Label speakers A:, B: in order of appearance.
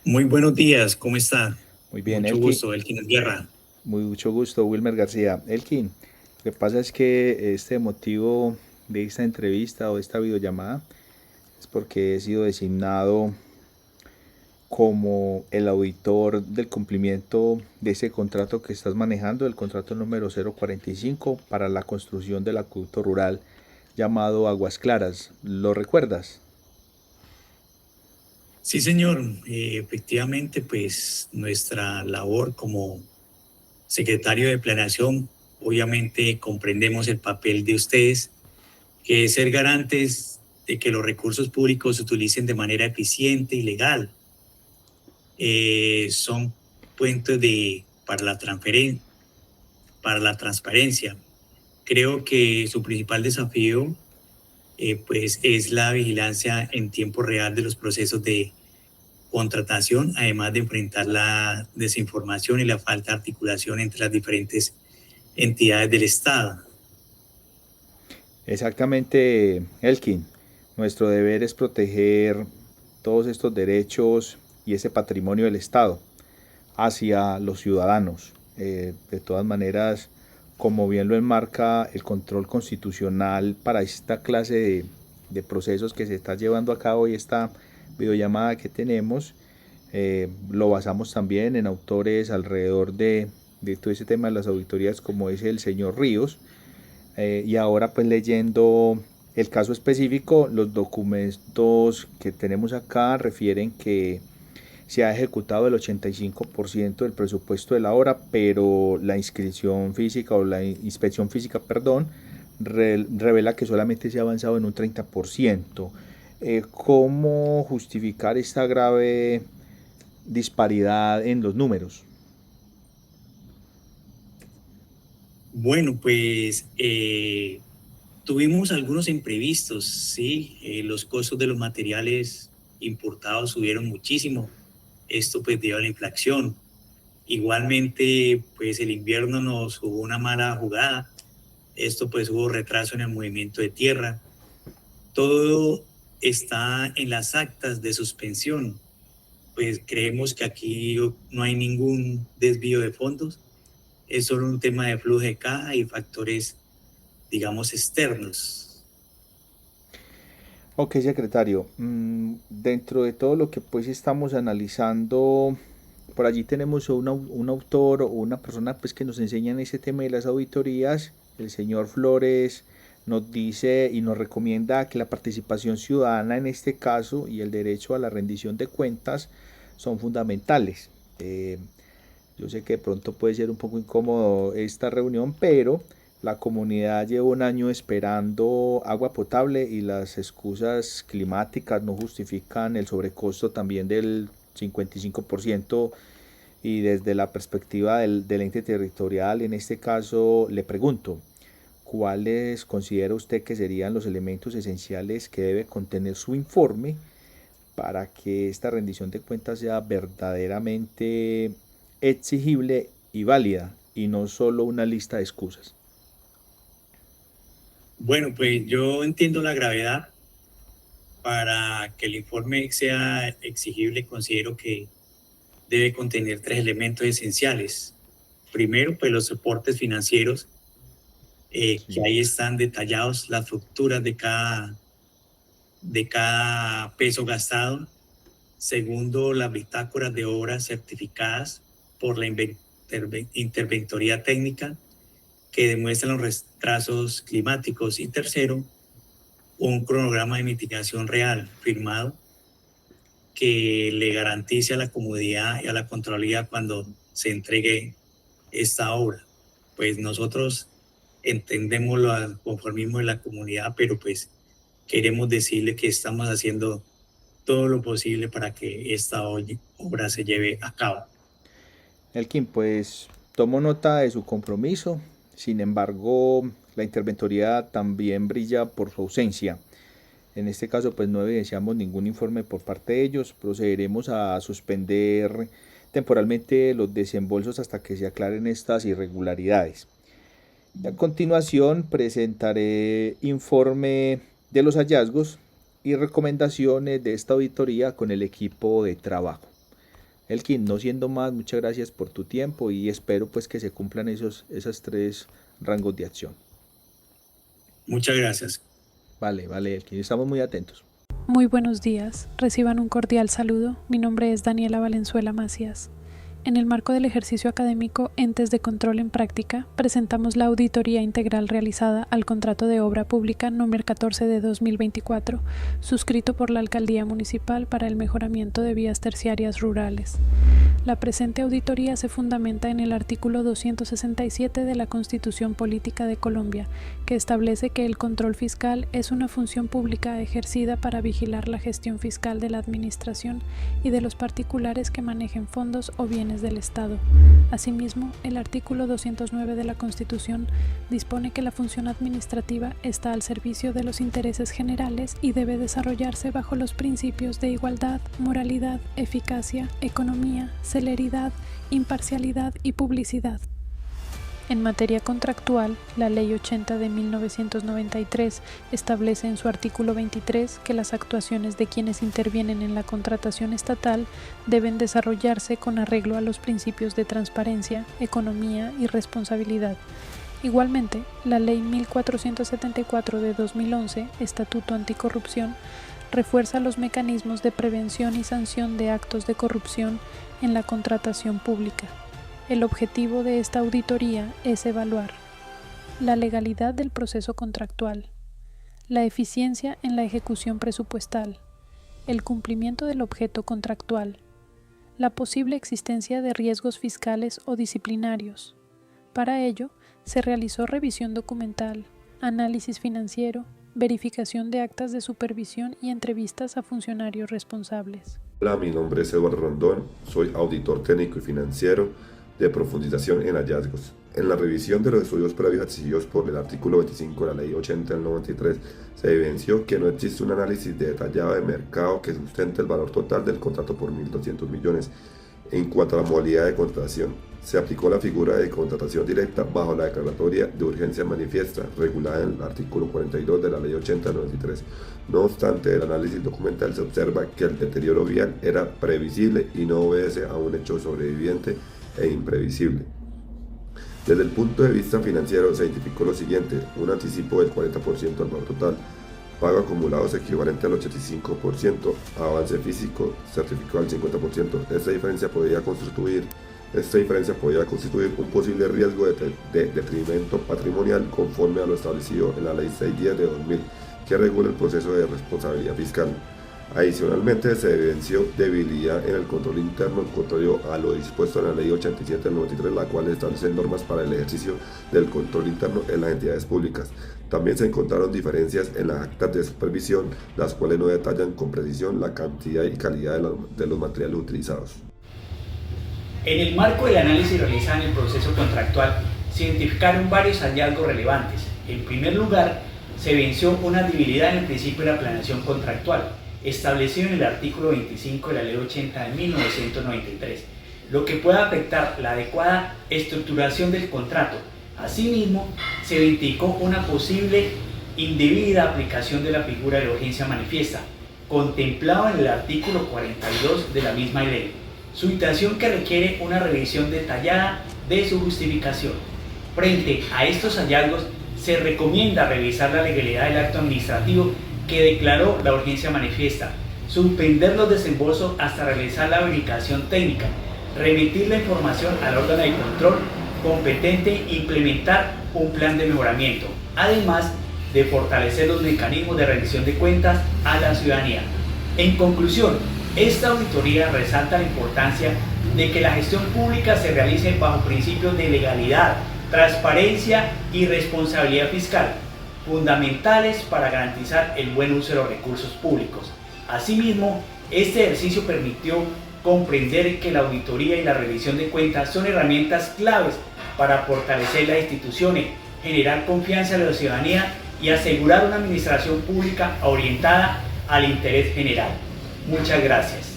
A: Muy buenos días, ¿cómo está?
B: Muy bien,
A: Mucho
B: Elkin.
A: gusto, Elkin Guerra.
B: Mucho gusto, Wilmer García. Elkin, lo que pasa es que este motivo de esta entrevista o de esta videollamada es porque he sido designado como el auditor del cumplimiento de ese contrato que estás manejando, el contrato número 045 para la construcción del acueducto rural llamado Aguas Claras. ¿Lo recuerdas?
A: Sí, señor, efectivamente, pues nuestra labor como secretario de Planeación, obviamente comprendemos el papel de ustedes, que es ser garantes de que los recursos públicos se utilicen de manera eficiente y legal. Son puentes para para la transparencia. Creo que su principal desafío pues es la vigilancia en tiempo real de los procesos de contratación, además de enfrentar la desinformación y la falta de articulación entre las diferentes entidades del Estado.
B: Exactamente, Elkin. Nuestro deber es proteger todos estos derechos y ese patrimonio del Estado hacia los ciudadanos. De todas maneras, como bien lo enmarca el control constitucional para esta clase de procesos que se está llevando a cabo y esta videollamada que tenemos, lo basamos también en autores alrededor de todo ese tema de las auditorías como es el señor Ríos, y ahora pues leyendo el caso específico, los documentos que tenemos acá refieren que se ha ejecutado el 85% del presupuesto de la obra, pero la inscripción física o la inspección física, perdón, revela que solamente se ha avanzado en un 30%. ¿Cómo justificar esta grave disparidad en los números?
A: Bueno, pues tuvimos algunos imprevistos, sí, los costos de los materiales importados subieron muchísimo, esto pues debido a la inflación. Igualmente, pues el invierno nos jugó una mala jugada, esto pues hubo retraso en el movimiento de tierra. Todo está en las actas de suspensión, pues creemos que aquí no hay ningún desvío de fondos, es solo un tema de flujo de caja y factores, digamos, externos.
B: Ok, secretario. Dentro de todo lo que pues estamos analizando, por allí tenemos un autor o una persona pues que nos enseña en ese tema de las auditorías, el señor Flores nos dice y nos recomienda que la participación ciudadana en este caso y el derecho a la rendición de cuentas son fundamentales. Yo sé que de pronto puede ser un poco incómodo esta reunión, pero la comunidad lleva un año esperando agua potable y las excusas climáticas no justifican el sobrecosto también del 55%. Y desde la perspectiva del ente territorial, en este caso, le pregunto, ¿cuáles considera usted que serían los elementos esenciales que debe contener su informe para que esta rendición de cuentas sea verdaderamente exigible y válida y no solo una lista de excusas?
A: Bueno, pues yo entiendo la gravedad. Para que el informe sea exigible, considero que debe contener tres elementos esenciales. Primero, pues los soportes financieros, que
B: Sí.
A: ahí están detallados las facturas de cada peso gastado. Segundo, las bitácoras de obras certificadas por la interventoría técnica que demuestran los retrasos climáticos. Y tercero, un cronograma de mitigación real firmado que le garantice a la comodidad y a la Contraloría cuando se entregue esta obra. Pues nosotros entendemos el conformismo de la comunidad, pero pues queremos decirle que estamos haciendo todo lo posible para que esta obra se lleve a cabo.
B: Elkin, pues tomo nota de su compromiso, sin embargo, la interventoría también brilla por su ausencia. En este caso, pues no evidenciamos ningún informe por parte de ellos. Procederemos a suspender temporalmente los desembolsos hasta que se aclaren estas irregularidades. A continuación, presentaré informe de los hallazgos y recomendaciones de esta auditoría con el equipo de trabajo. Elkin, no siendo más, muchas gracias por tu tiempo y espero pues que se cumplan esos 3 rangos de acción.
A: Muchas gracias.
B: Vale, Elkin, estamos muy atentos.
C: Muy buenos días, reciban un cordial saludo. Mi nombre es Daniela Valenzuela Macías. En el marco del ejercicio académico Entes de Control en Práctica, presentamos la auditoría integral realizada al contrato de obra pública número 14 de 2024, suscrito por la Alcaldía Municipal para el mejoramiento de vías terciarias rurales. La presente auditoría se fundamenta en el artículo 267 de la Constitución Política de Colombia, que establece que el control fiscal es una función pública ejercida para vigilar la gestión fiscal de la administración y de los particulares que manejen fondos o bienes del Estado. Asimismo, el artículo 209 de la Constitución dispone que la función administrativa está al servicio de los intereses generales y debe desarrollarse bajo los principios de igualdad, moralidad, eficacia, economía, celeridad, imparcialidad y publicidad. En materia contractual, la Ley 80 de 1993 establece en su artículo 23 que las actuaciones de quienes intervienen en la contratación estatal deben desarrollarse con arreglo a los principios de transparencia, economía y responsabilidad. Igualmente, la Ley 1474 de 2011, Estatuto Anticorrupción, refuerza los mecanismos de prevención y sanción de actos de corrupción en la contratación pública. El objetivo de esta auditoría es evaluar la legalidad del proceso contractual, la eficiencia en la ejecución presupuestal, el cumplimiento del objeto contractual, la posible existencia de riesgos fiscales o disciplinarios. Para ello, se realizó revisión documental, análisis financiero, verificación de actas de supervisión y entrevistas a funcionarios responsables.
D: Hola, mi nombre es Eduardo Rondón, soy auditor técnico y financiero de profundización en hallazgos. En la revisión de los estudios previos exigidos por el artículo 25 de la Ley 80 del 93, se evidenció que no existe un análisis detallado de mercado que sustente el valor total del contrato por 1.200 millones. En cuanto a la modalidad de contratación, se aplicó la figura de contratación directa bajo la declaratoria de urgencia manifiesta, regulada en el artículo 42 de la Ley 80 del 93. No obstante, el análisis documental se observa que el deterioro vial era previsible y no obedece a un hecho sobreviviente e imprevisible. Desde el punto de vista financiero se identificó lo siguiente: un anticipo del 40% al valor total, pago acumulados equivalente al 85%, avance físico certificado al 50%. Esta diferencia podía constituir un posible riesgo de detrimento patrimonial conforme a lo establecido en la Ley 610 de 2000, que regula el proceso de responsabilidad fiscal. Adicionalmente, se evidenció debilidad en el control interno, contrario a lo dispuesto en la Ley 87 del 93, la cual establece normas para el ejercicio del control interno en las entidades públicas. También se encontraron diferencias en las actas de supervisión, las cuales no detallan con precisión la cantidad y calidad de los materiales utilizados.
E: En el marco del análisis realizado en el proceso contractual, se identificaron varios hallazgos relevantes. En primer lugar, se evidenció una debilidad en el principio de la planeación contractual, establecido en el artículo 25 de la Ley 80 de 1993, lo que puede afectar la adecuada estructuración del contrato. Asimismo, se identificó una posible indebida aplicación de la figura de la urgencia manifiesta, contemplado en el artículo 42 de la misma ley, situación que requiere una revisión detallada de su justificación. Frente a estos hallazgos, se recomienda revisar la legalidad del acto administrativo que declaró la urgencia manifiesta, suspender los desembolsos hasta realizar la verificación técnica, remitir la información al órgano de control competente e implementar un plan de mejoramiento, además de fortalecer los mecanismos de rendición de cuentas a la ciudadanía. En conclusión, esta auditoría resalta la importancia de que la gestión pública se realice bajo principios de legalidad, transparencia y responsabilidad fiscal, fundamentales para garantizar el buen uso de los recursos públicos. Asimismo, este ejercicio permitió comprender que la auditoría y la rendición de cuentas son herramientas claves para fortalecer las instituciones, generar confianza en la ciudadanía y asegurar una administración pública orientada al interés general. Muchas gracias.